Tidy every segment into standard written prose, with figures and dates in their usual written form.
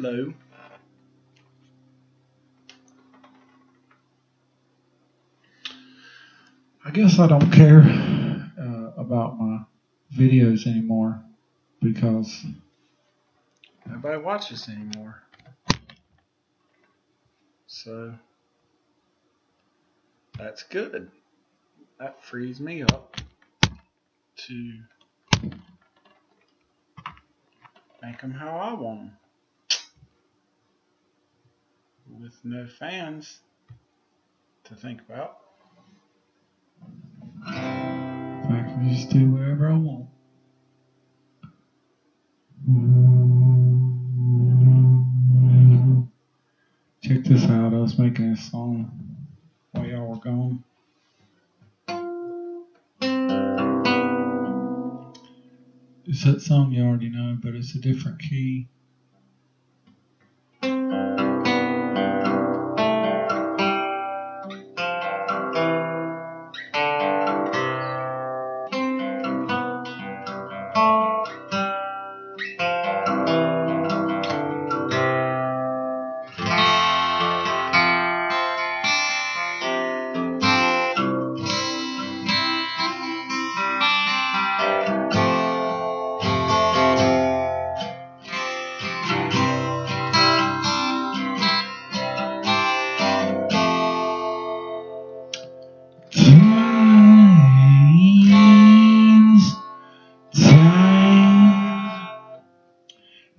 Hello. I guess I don't care about my videos anymore because Nobody watches anymore. So that's good. That frees me up to make them how I want them. With no fans to think about. I can just do whatever I want. Check this out. I was making a song while y'all were gone. It's that song you already know, but it's a different key.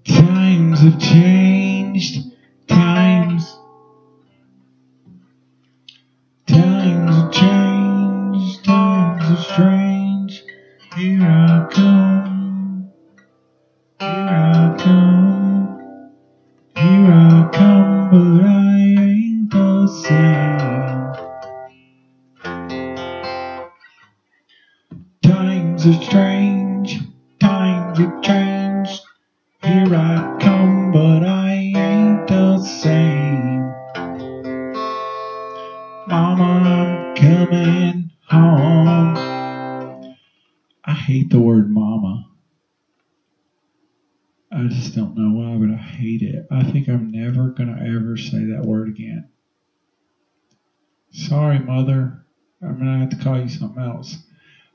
Times have changed. Times have changed. Times are strange. Here I come. Here I come. Here I come, but I ain't the same. Times are strange. Times have changed. Here I come, but I ain't the same. Mama, I'm coming home. I hate the word mama. I just don't know why, but I hate it. I think I'm never going to ever say that word again. Sorry, mother. I'm going to have to call you something else.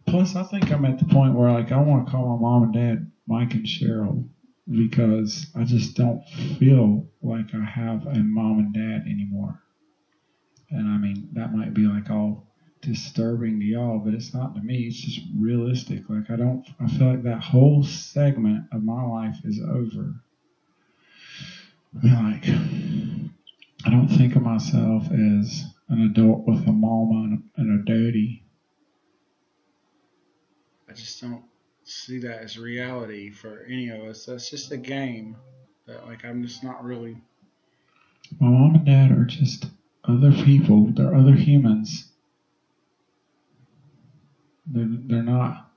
Plus, I think I'm at the point where I want to call my mom and dad Mike and Cheryl because I just don't feel like I have a mom and dad anymore. And I mean, that might be all disturbing to y'all, but it's not to me. It's just realistic. I feel like that whole segment of my life is over. I don't think of myself as an adult with a mama and a daddy. I just don't see that as reality for any of us. That's just a game that I'm just not really. My mom and dad are just other people. They're other humans. They're not.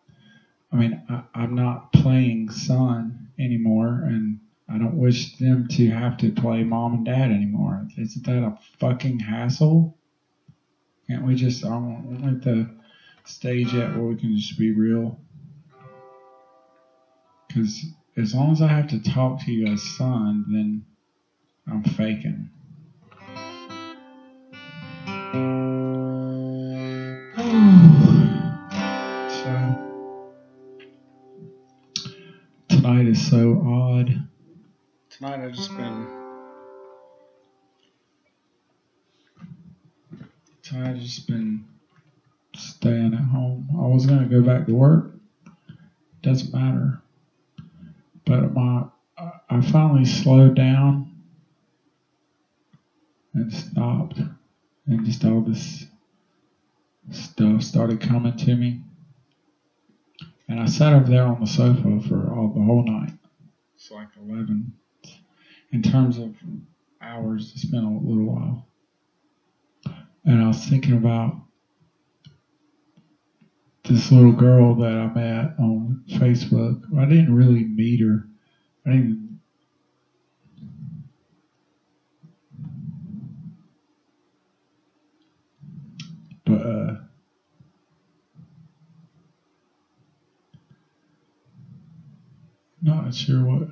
I mean, I'm not playing son anymore, and I don't wish them to have to play mom and dad anymore. Isn't that a fucking hassle? Can't we just? I'm at the stage yet where we can just be real. Because as long as I have to talk to you as son, then I'm faking. So tonight is so odd. Tonight I've just been staying at home. I was going to go back to work. Doesn't matter. But I finally slowed down and stopped, and just all this stuff started coming to me. And I sat over there on the sofa for the whole night. It's 11. In terms of hours, it's been a little while. And I was thinking about this little girl that I met on Facebook. I didn't really meet her. But not sure what.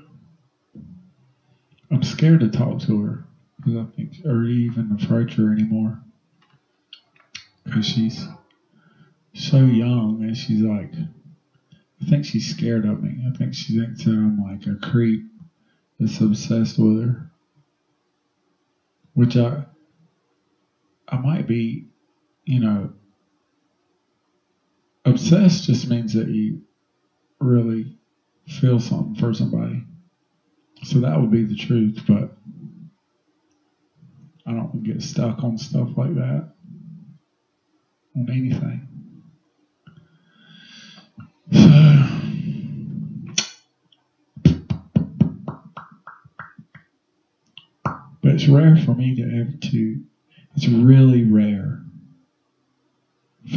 I'm scared scared to talk to her because I think, or even approach her anymore, because she's so young and she's like, I think she's scared of me. I think she thinks that I'm like a creep that's obsessed with her, which I might be, obsessed just means that you really feel something for somebody. So that would be the truth, but I don't get stuck on stuff like that, on anything. But it's rare for me it's really rare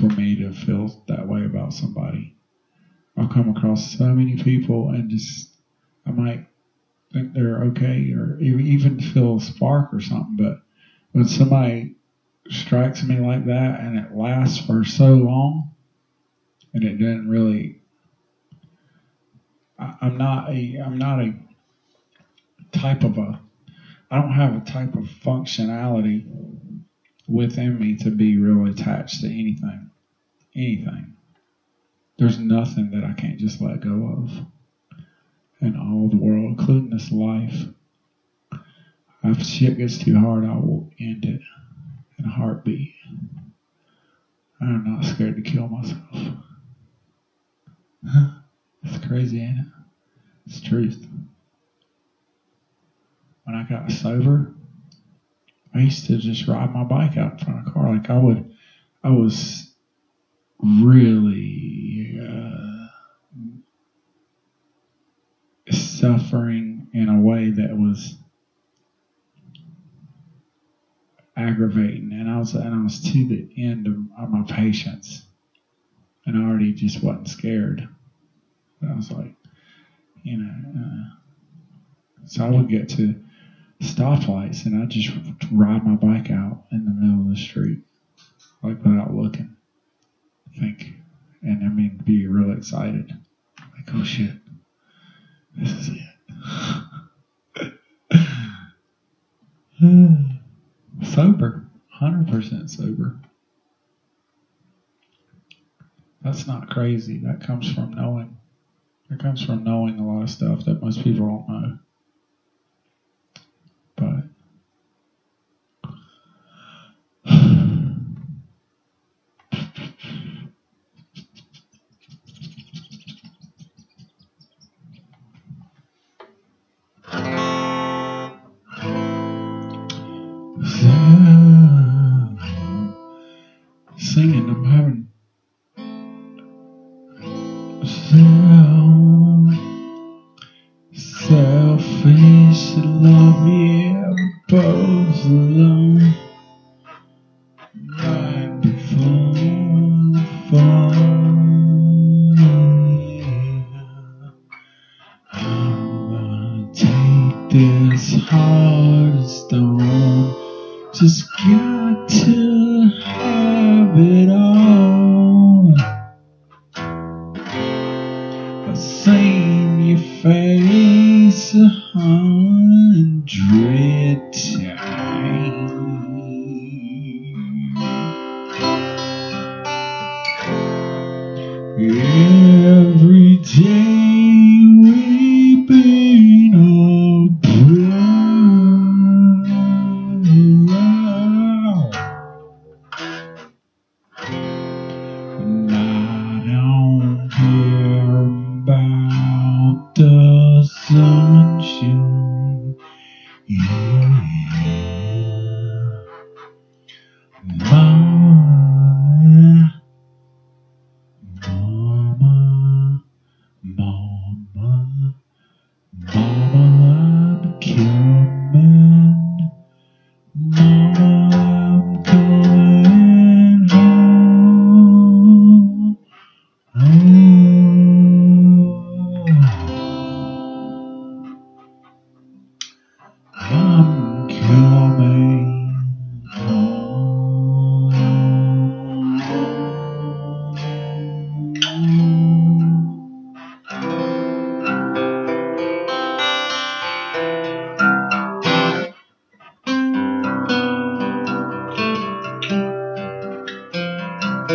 for me to feel that way about somebody. I'll come across so many people and I might think they're okay or even feel a spark or something, but when somebody strikes me like that and it lasts for so long and it doesn't really, I'm not a type of I don't have a type of functionality within me to be really attached to anything. There's nothing that I can't just let go of in all the world, including this life. If shit gets too hard, I will end it in a heartbeat. I'm not scared to kill myself. It's crazy, ain't it? It's the truth. When I got sober, I used to just ride my bike out in front of a car. Like I was really suffering in a way that was aggravating, and I was to the end of my patience, and I already just wasn't scared. But I was like, so I would get to stoplights, and I'd just ride my bike out in the middle of the street, like without looking, be real excited, like, oh shit, this is it. Sober, 100% sober. That's not crazy. That comes from knowing. It comes from knowing a lot of stuff that most people don't know. But singing, I'm having selfish love, yeah, both alone. Right before the fall, yeah. I'm gonna take this heart of stone. Just got to have it all. I've seen your face 100 times. Every day we've been around, and I don't care about the sunshine, yeah. Mama, I'm coming. Mama, I'm coming home. I'm coming home. Yeah,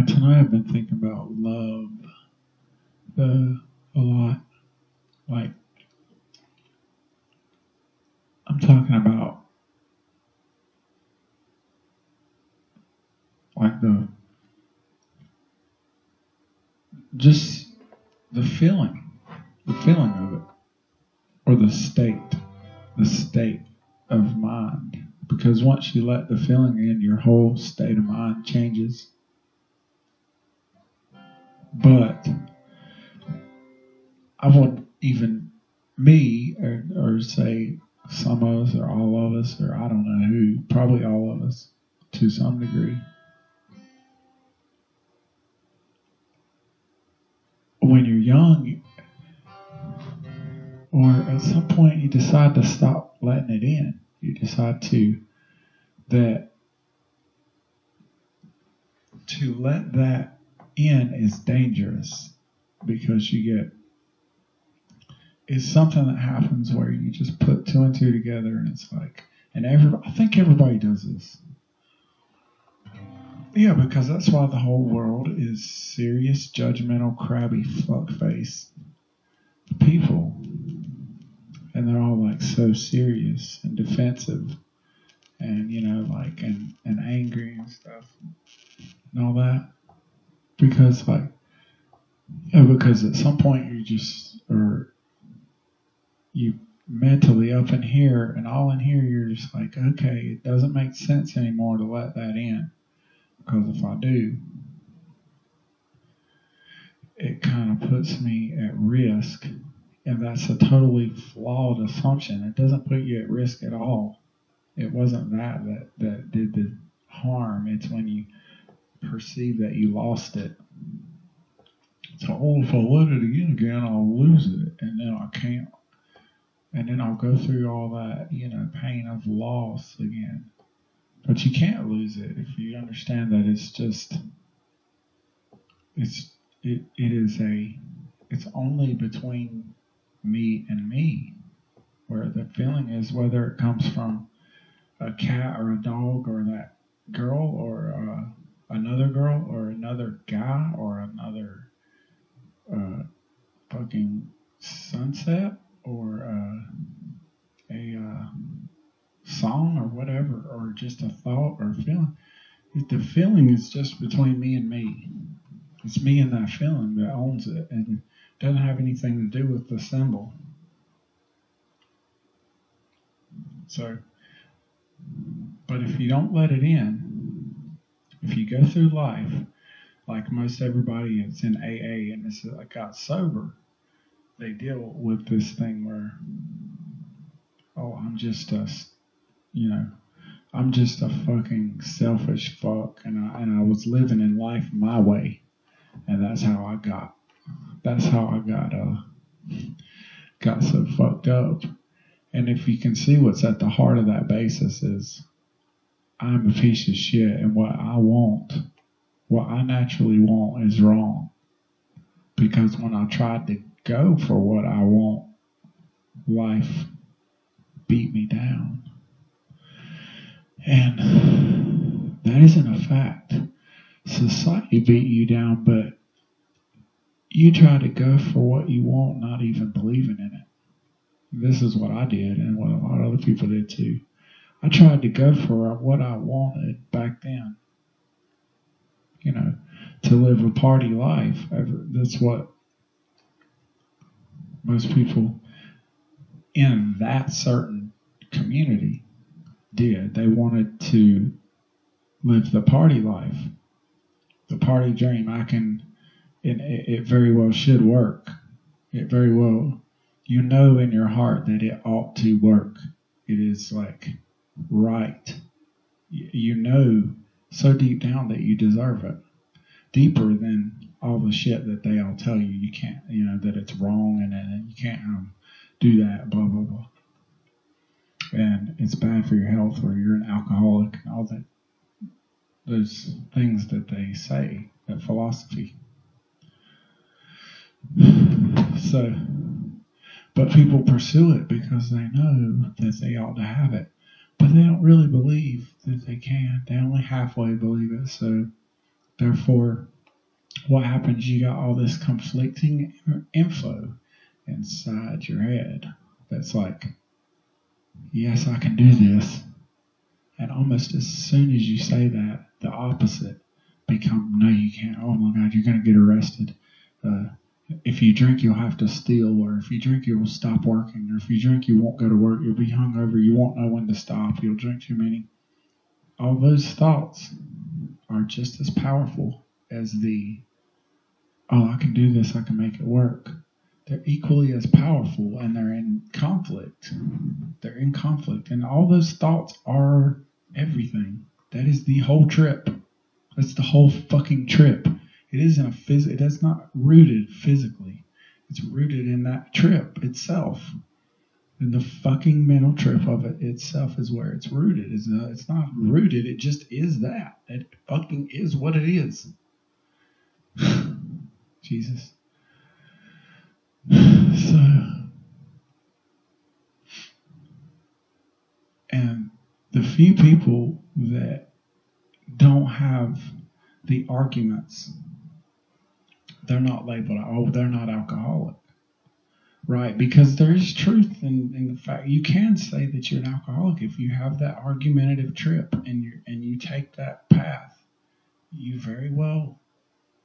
tonight I've been thinking about love a lot. Like, I'm talking about like just the feeling of it, or the state of mind. Because once you let the feeling in, your whole state of mind changes. But I wouldn't even me or say some of us or all of us or I don't know who, probably all of us to some degree. When you're young, or at some point you decide to stop letting it in. You decide to let that in is dangerous because it's something that happens where you just put two and two together and it's like, and I think everybody does this. Yeah, because that's why the whole world is serious, judgmental, crabby, fuckface people. And they're all like so serious and defensive and, and angry and stuff and all that. Because because at some point you mentally up in here and all in here, you're just like, okay, it doesn't make sense anymore to let that in. Because if I do, it kind of puts me at risk. And that's a totally flawed assumption. It doesn't put you at risk at all. It wasn't that did the harm. It's when you perceive that you lost it. So, if I let it in again, I'll lose it. And then I can't. And then I'll go through all that, pain of loss again. But you can't lose it if you understand that it's only between me and me, where the feeling is, whether it comes from a cat or a dog or that girl or another girl or another guy or another fucking sunset or a song or whatever, or just a thought or a feeling. The feeling is just between me and me. It's me and that feeling that owns it, and it doesn't have anything to do with the symbol. So, but if you don't let it in, if you go through life like most everybody is in AA and it's like got sober, they deal with this thing where, I'm just I'm just a fucking selfish fuck, and I was living in life my way, and that's how I got got so fucked up. And if you can see what's at the heart of that basis is, I'm a piece of shit, and what I naturally want is wrong. Because when I tried to go for what I want, life beat me down. And that isn't a fact. Society beat you down, but you try to go for what you want, not even believing in it. This is what I did, and what a lot of other people did too. I tried to go for what I wanted back then. To live a party life. That's what most people in that certain community did. They wanted to live the party life, the party dream. It very well should work. It very well, in your heart that it ought to work. It is like right. So deep down that you deserve it. Deeper than all the shit that they all tell you. You can't, that it's wrong and you can't do that, blah, blah, blah. And it's bad for your health, or you're an alcoholic, and all that. Those things that they say, that philosophy. So, but people pursue it because they know that they ought to have it. But they don't really believe that they can. They only halfway believe it. So, therefore, what happens, you got all this conflicting info inside your head that's like, yes, I can do this. And almost as soon as you say that, the opposite become, no, you can't. Oh my God, you're going to get arrested. If you drink, you'll have to steal. Or if you drink, you will stop working. Or if you drink, you won't go to work. You'll be hungover. You won't know when to stop. You'll drink too many. All those thoughts are just as powerful as the, oh, I can do this, I can make it work. They're equally as powerful, and they're in conflict. They're in conflict. And all those thoughts are everything. That is the whole trip. That's the whole fucking trip. It isn't it is not rooted physically. It's rooted in that trip itself. And the fucking mental trip of it itself is where it's rooted. It's not rooted, it just is that. It fucking is what it is. Jesus. So, and the few people that don't have the arguments, they're not labeled, oh, they're not alcoholic. Right, because there is truth in the fact you can say that you're an alcoholic if you have that argumentative trip and you take that path. You very well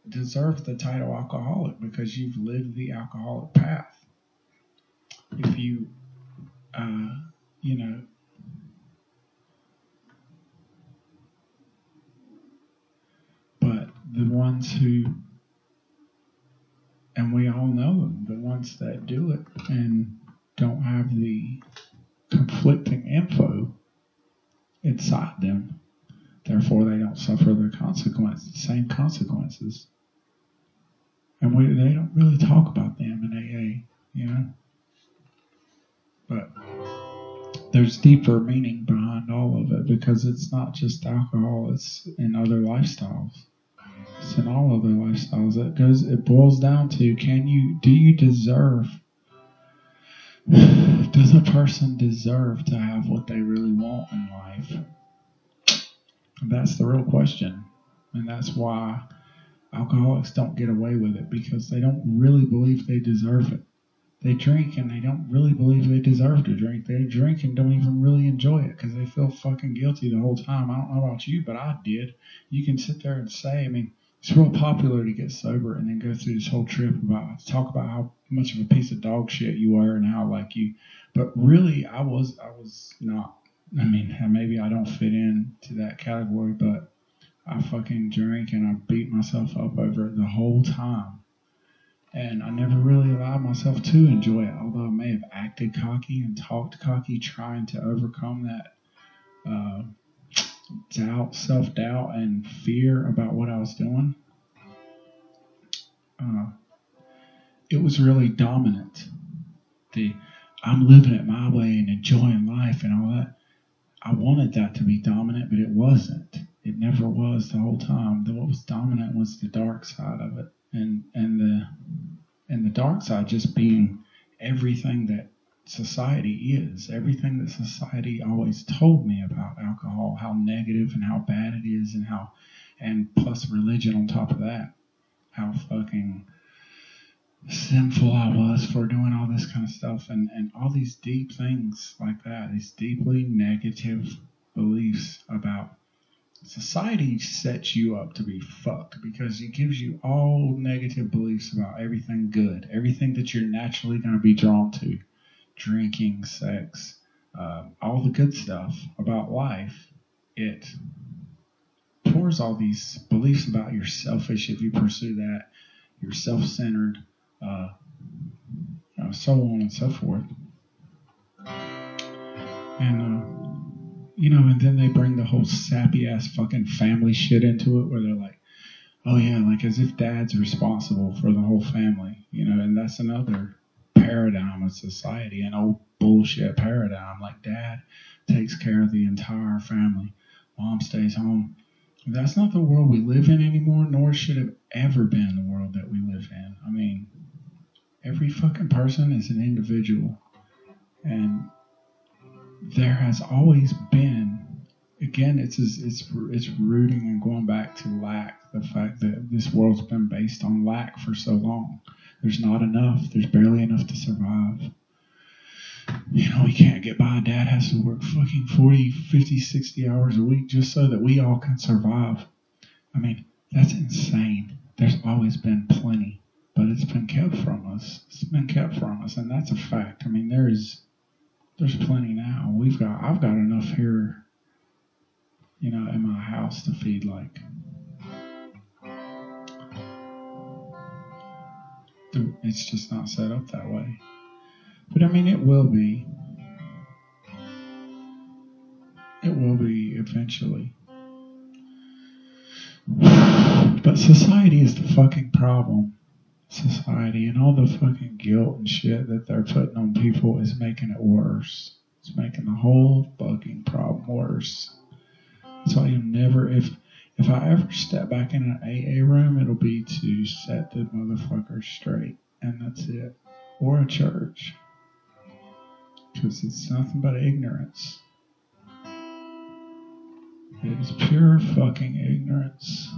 deserve the title alcoholic because you've lived the alcoholic path. If you, but the ones who, and we all know them, the ones that do it and don't have the conflicting info inside them, therefore they don't suffer the same consequences. And they don't really talk about them in AA, But there's deeper meaning behind all of it because it's not just alcohol, it's in other lifestyles. It's in all other lifestyles. It boils down to, does a person deserve to have what they really want in life? And that's the real question. And that's why alcoholics don't get away with it, because they don't really believe they deserve it. They drink and they don't really believe they deserve to drink. They drink and don't even really enjoy it because they feel fucking guilty the whole time. I don't know about you, but I did. You can sit there and say, it's real popular to get sober and then go through this whole trip talk about how much of a piece of dog shit you were and how but really I was not. Maybe I don't fit into that category, but I fucking drank and I beat myself up over it the whole time. And I never really allowed myself to enjoy it, although I may have acted cocky and talked cocky, trying to overcome that self-doubt, and fear about what I was doing. It was really dominant. I'm living it my way and enjoying life and all that. I wanted that to be dominant, but it wasn't. It never was the whole time. What was dominant was the dark side of it. And the dark side just being everything that society is, everything that society always told me about alcohol, how negative and how bad it is, and plus religion on top of that, how fucking sinful I was for doing all this kind of stuff, and all these deep things like that, these deeply negative beliefs about society sets you up to be fucked because it gives you all negative beliefs about everything good, everything that you're naturally going to be drawn to, drinking, sex, all the good stuff about life. It pours all these beliefs about you're selfish if you pursue that, you're self-centered, so on and so forth. And then they bring the whole sappy ass fucking family shit into it where they're like, oh yeah, like as if dad's responsible for the whole family, and that's another paradigm of society, an old bullshit paradigm. Like dad takes care of the entire family, mom stays home. That's not the world we live in anymore, nor should have ever been the world that we live in. I mean, every fucking person is an individual. And there has always been, again, it's rooting and going back to lack. The fact that this world's been based on lack for so long. There's not enough. There's barely enough to survive. You know, we can't get by. Dad has to work fucking 40, 50, 60 hours a week just so that we all can survive. I mean, that's insane. There's always been plenty, but it's been kept from us. It's been kept from us, and that's a fact. I mean, there's plenty now. I've got enough here, you know, in my house to feed like. It's just not set up that way. But I mean, it will be. It will be eventually. But society is the fucking problem. Society and all the fucking guilt and shit that they're putting on people is making it worse. It's making the whole fucking problem worse. That's why you'll never, if I ever step back in an AA room, it'll be to set the motherfuckers straight. And that's it. Or a church. Because it's nothing but ignorance. It is pure fucking ignorance.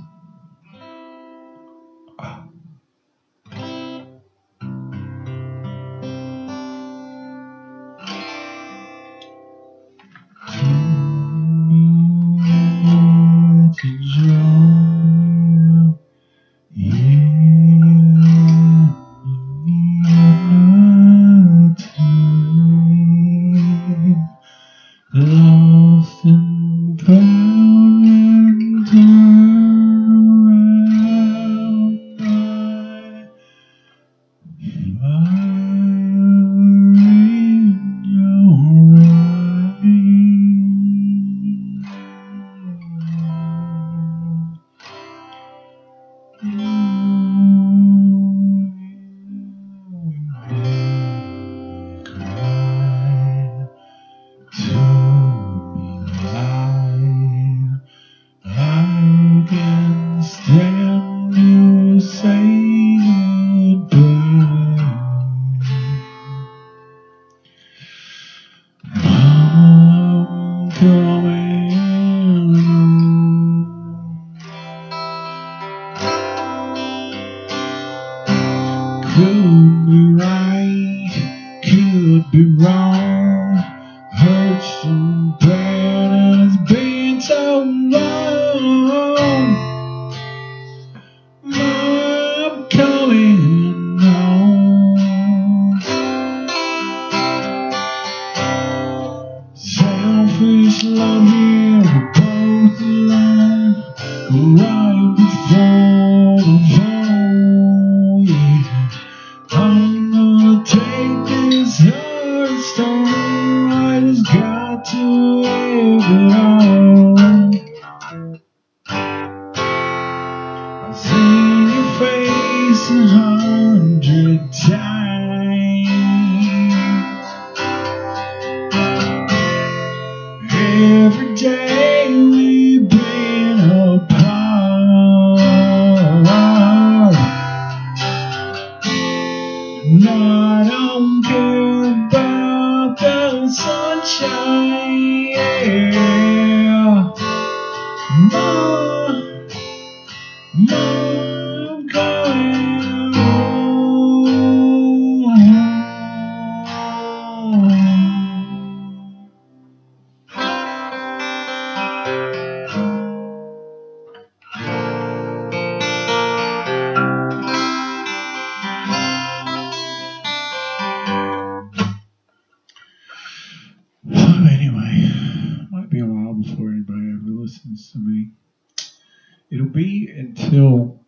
It'll be until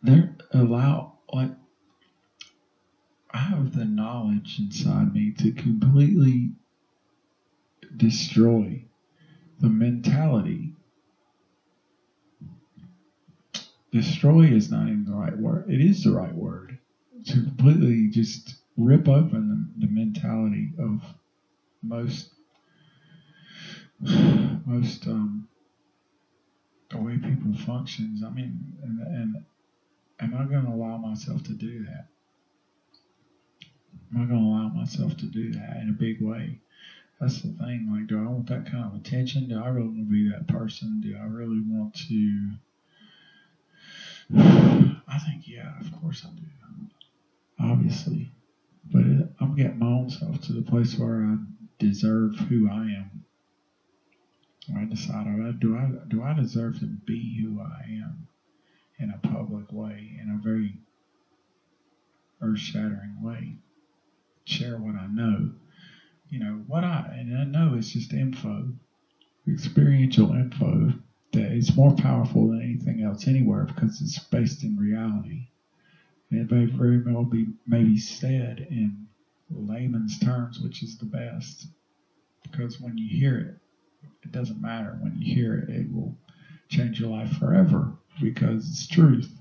they're allowed, like, I have the knowledge inside me to completely destroy the mentality destroy is not even the right word. It is the right word. To completely just rip open the mentality of most the way people functions. I mean, and am I going to allow myself to do that? Am I going to allow myself to do that in a big way? That's the thing. Like, do I want that kind of attention? Do I really want to be that person? Do I really want to? I think, yeah, of course I do. Obviously. But I'm getting my own self to the place where I deserve who I am. I decide, do I deserve to be who I am in a public way, in a very earth-shattering way? Share what I know. And I know it's just info, experiential info that is more powerful than anything else anywhere because it's based in reality. And it may very well be maybe said in layman's terms, which is the best. Because when you hear it, it doesn't matter. When you hear it, it will change your life forever because it's truth.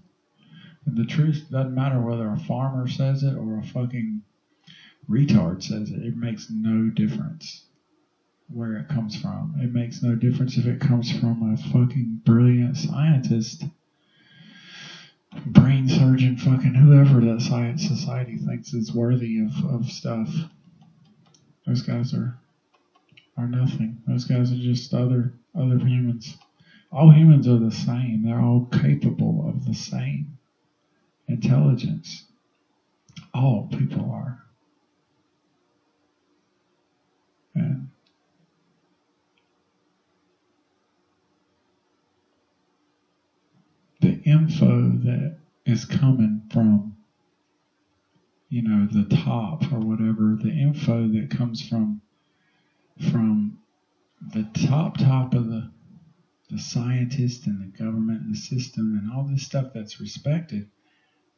And the truth doesn't matter whether a farmer says it or a fucking retard says it. It makes no difference where it comes from. It makes no difference if it comes from a fucking brilliant scientist, brain surgeon, fucking whoever that science society thinks is worthy of stuff. Those guys are nothing. Those guys are just other humans. All humans are the same. They're all capable of the same intelligence. All people are. And the info that is coming from, the top or whatever, the info that comes from the top of the scientists and the government and the system and all this stuff that's respected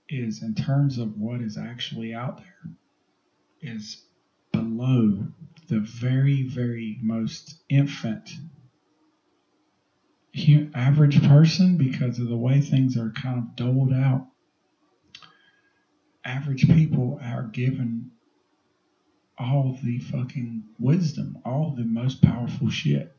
is, in terms of what is actually out there, is below the very, very most infant average person because of the way things are kind of doled out. Average people are given all the fucking wisdom, all the most powerful shit.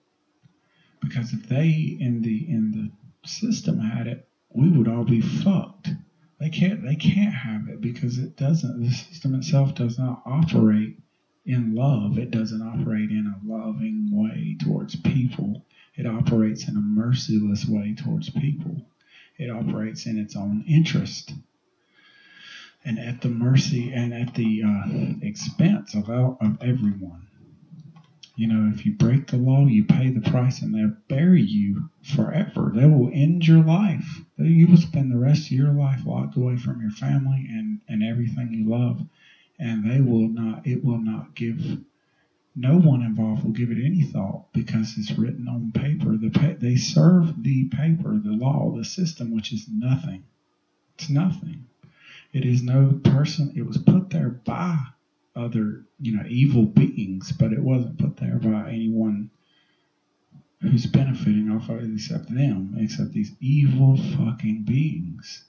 Because if they in the system had it, we would all be fucked. They can't have it because it doesn't. The system itself does not operate in love. It doesn't operate in a loving way towards people. It operates in a merciless way towards people. It operates in its own interest and at the mercy and at the expense of everyone. If you break the law, you pay the price, and they'll bury you forever. They will end your life. You will spend the rest of your life locked away from your family and everything you love, and it will not give. No one involved will give it any thought because it's written on paper. They serve the paper, the law, the system, which is nothing. It's nothing. It is no person. It was put there by other, evil beings, but it wasn't put there by anyone who's benefiting off of it except them, except these evil fucking beings.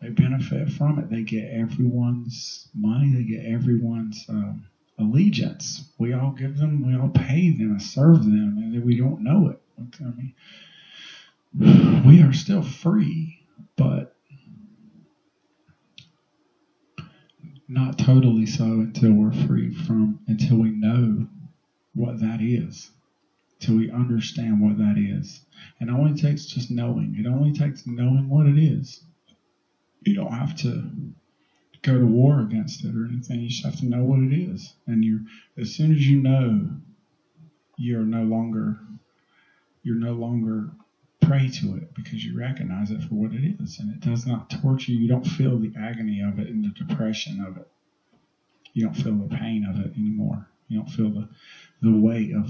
They benefit from it. They get everyone's money. They get everyone's allegiance. We all give them, we all pay them and serve them, and we don't know it. I mean, we are still free, but not totally so until we know what that is, till we understand what that is. And it only takes just knowing. It only takes knowing what it is. You don't have to go to war against it or anything. You just have to know what it is. And as soon as you know, you're no longer prey to it because you recognize it for what it is, and it does not torture you. You don't feel the agony of it and the depression of it. You don't feel the pain of it anymore. You don't feel the weight of,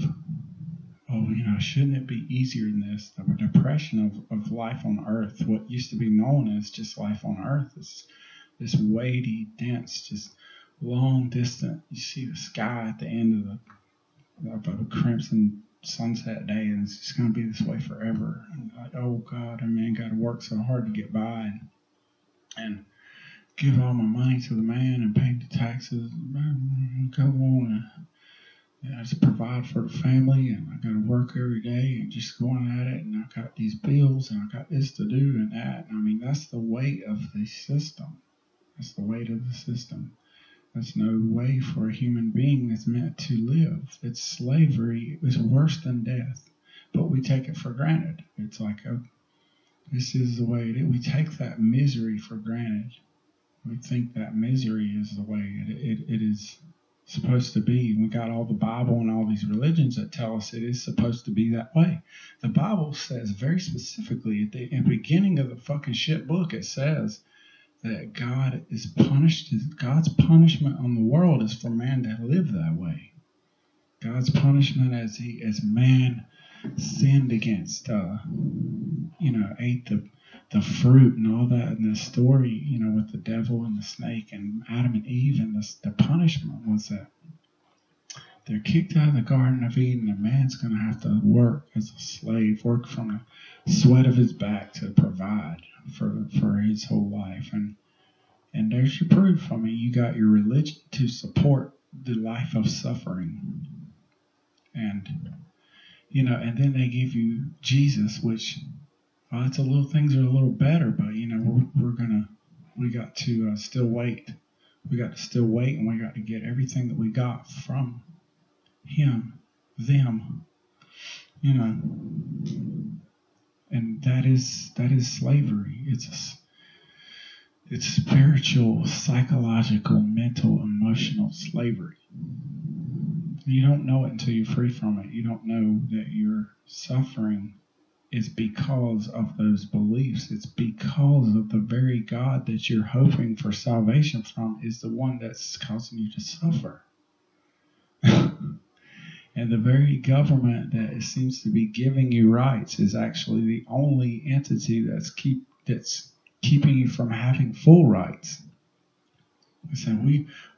shouldn't it be easier than this? The depression of life on Earth, what used to be known as just life on Earth, is this weighty, dense, just long distant. You see the sky at the end of a crimson sunset day and it's just going to be this way forever. And like, oh God, I mean, I got to work so hard to get by and give all my money to the man and pay the taxes, go on and I just provide for the family and I got to work every day and just going at it and I got these bills and I got this to do and that. And I mean, that's the weight of the system. That's the weight of the system. There's no way for a human being that's meant to live. It's slavery. It's worse than death. But we take it for granted. It's like, oh, this is the way it is. We take that misery for granted. We think that misery is the way it is supposed to be. We got all the Bible and all these religions that tell us it is supposed to be that way. The Bible says very specifically at the beginning of the fucking shit book, it says that God is punished. God's punishment on the world is for man to live that way. God's punishment as man sinned against, ate the fruit and all that in the story, with the devil and the snake and Adam and Eve, and the punishment was that they're kicked out of the Garden of Eden and man's going to have to work as a slave, work from the sweat of his back to provide for his whole life. And there's your proof. I mean, you got your religion to support the life of suffering. And, and then they give you Jesus, which, it's a little, things are a little better, but, we got to still wait. We got to still wait, and we got to get everything that we got from him, them, and that is slavery. It's spiritual, psychological, mental, emotional slavery. You don't know it until you're free from it. You don't know that your suffering is because of those beliefs. It's because of the very God that you're hoping for salvation from is the one that's causing you to suffer. And the very government that seems to be giving you rights is actually the only entity that's keeping you from having full rights. I said,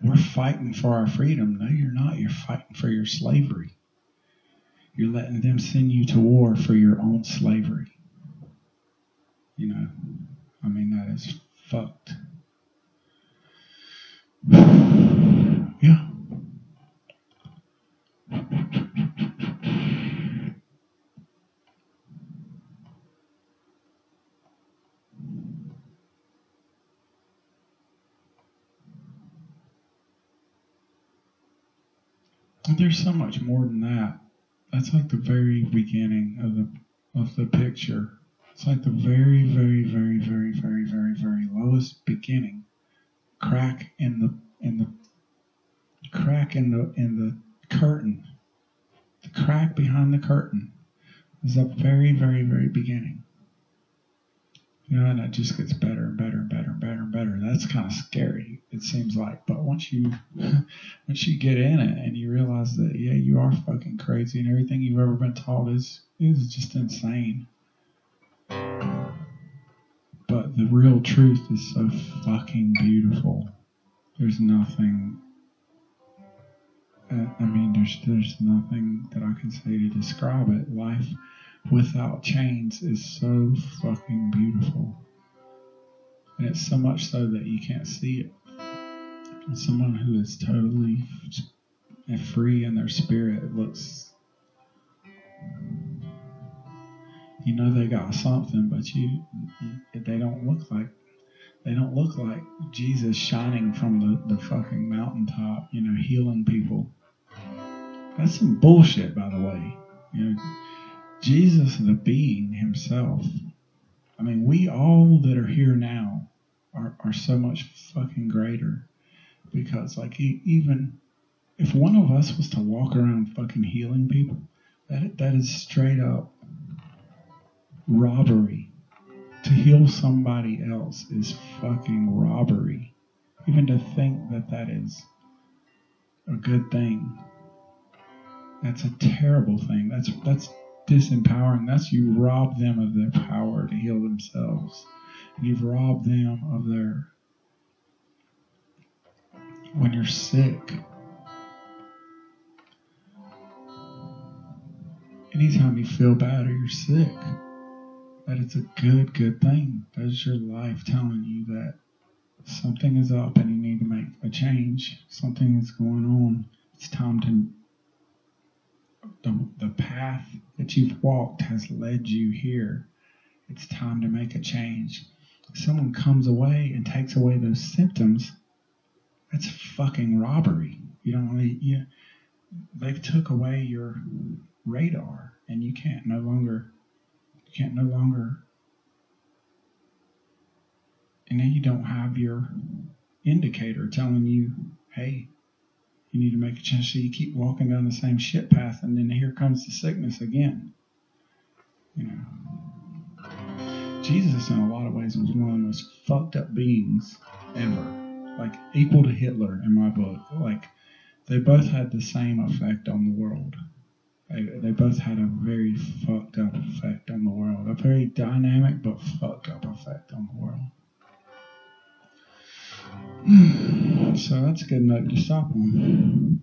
we're fighting for our freedom. No, you're not. You're fighting for your slavery. You're letting them send you to war for your own slavery. I mean, that is fucked. Yeah. There's so much more than that. That's like the very beginning of the picture. It's like the very, very, very, very, very, very, very lowest beginning. Crack in the curtain. The crack behind the curtain is the very, very, very beginning. And it just gets better and better and better and better and better. That's kind of scary, it seems like. But once you get in it and you realize that, yeah, you are fucking crazy and everything you've ever been taught is just insane. But the real truth is so fucking beautiful. There's nothing. There's nothing that I can say to describe it. Life without chains is so fucking beautiful. And it's so much so that you can't see it. And someone who is totally free in their spirit looks, they got something, but they don't look like Jesus shining from the fucking mountaintop, healing people. That's some bullshit, by the way. Jesus, the being himself. I mean, we all that are here now are so much fucking greater. Because, even if one of us was to walk around fucking healing people, that is straight up robbery. To heal somebody else is fucking robbery. Even to think that is a good thing. That's a terrible thing. That's disempowering. That's you rob them of their power to heal themselves. You've robbed them of their... When you're sick, anytime you feel bad or you're sick, that it's a good thing. That is your life telling you that something is up and you need to make a change. Something is going on. It's time to... The path that you've walked has led you here. It's time to make a change. If someone comes away and takes away those symptoms, that's fucking robbery. They've took away your radar, and you can't no longer, and then you don't have your indicator telling you, hey, you need to make a change. So you keep walking down the same shit path, and then here comes the sickness again. Jesus, in a lot of ways, was one of the most fucked up beings ever. Like, equal to Hitler in my book. Like, they both had the same effect on the world. They both had a very fucked up effect on the world. A very dynamic but fucked up effect on the world. So that's a good note to stop on.